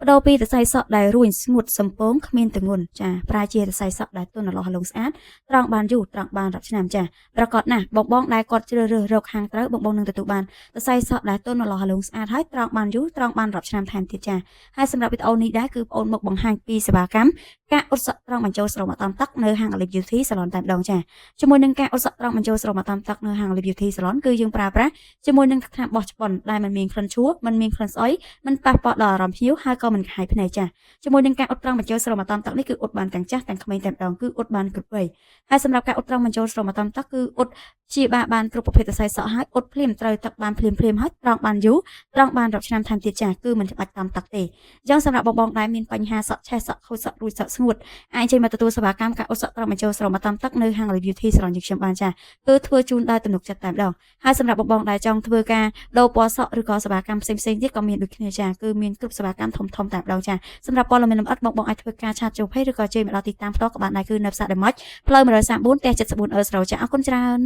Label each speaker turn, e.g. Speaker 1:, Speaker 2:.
Speaker 1: បដូរពីសរសៃសក់ដែលរួញស្ងួតសំពងគ្មានទម្ងន់ចាប្រែជាសរសៃសក់ដែលទន់ល្អឡុងស្អាតត្រង់បានយូរត្រង់បានរាប់ឆ្នាំចាប្រកបណាស់បងដែលគាត់ជ្រើសរើសរកហាងត្រូវបងនឹងទទួលបានសរសៃសក់ដែលទន់ល្អឡុងស្អាតហើយត្រង់បានយូរត្រង់បានរាប់ឆ្នាំថែមទៀតចាហើយសម្រាប់វីដេអូនេះដែរគឺបងមកបង្ហាញពីសេវាកម្មការអ៊ុតសក់ត្រង់បញ្ចូលស្រោមអតំទឹកនៅហាង Olive Beauty Salon តែម្ដងចាជាមួយនឹងការអ៊ុតសក់ត្រង់បញ្ចូលស្រោមអតំទឹកនៅហាង Olive Beauty Salon គឺយើងប្រើប្រាស់ជាមួយនឹងថ្នាំបោះឆ្ប៉ុនដែលមិនមានក្លិនឈ្ងុយមិនមានក្លិនស្អុយមិនប៉ះពាល់ដល់អារម្មណ៍ភ្ញៀវហើយក៏មិនខាយភ្នែកចាជាមួយនឹងការអ៊ុតត្រង់បញ្ចូលស្រោមអតំទឹកនេះគឺអ៊ុតបានទាំងចាស់ទាំងក្មេងតែម្ដងគឺអ៊ុតបានគ្រប់វ័យហើយសម្រាប់ការអ៊ុតត្រង់បញ្ចូលស្រោមអតំទឹកគឺអ៊ុតជាបានគ្រប់ប្រភេទសរសៃសក់ហើយអ៊ុតភ្លាមត្រូវទឹកបានភ្លាមហើយត្រង់បានយូរត្រង់បានរាប់ឆ្នាំថែមទៀតចាគឺមិនបាច់តាមទឹកទេអញ្ចឹងសម្រាប់បងដែលមានបញ្ហាសក់ឆេះសក់ខូចសក់រួចសក់ស្ងួតអាចចេញមកទទួលសេវាកម្មការអ៊ុតសក់ត្រង់បញ្ចូលស្រោមអតំទឹកនៅហាង Olive Beauty Salon យើងខ្ញុំបានចាគឺធ្វើជូនដោយទំនុកចិត្តតែម្ដងហើយសម្រាប់បងដែលចង់ធ្វើការដូរពណ៌សក់ឬក៏សេវាកម្មផ្សេងទៀតក៏មានដូចគ្នាចាគឺមានគ្រប់សេវាកម្មធំតែម្ដងចាសម្រាប់ព័ត៌មានលម្អិតបងអាចធ្វើការឆាតចូលពេកឬក៏ជើញមកដល់ទីតាំងផ្ទាល់ក៏បានដែរគឺនៅផ្សារដេម៉ុចផ្លូវ134ផ្ទះ74 អឺស្រោចាអរគុណច្រើន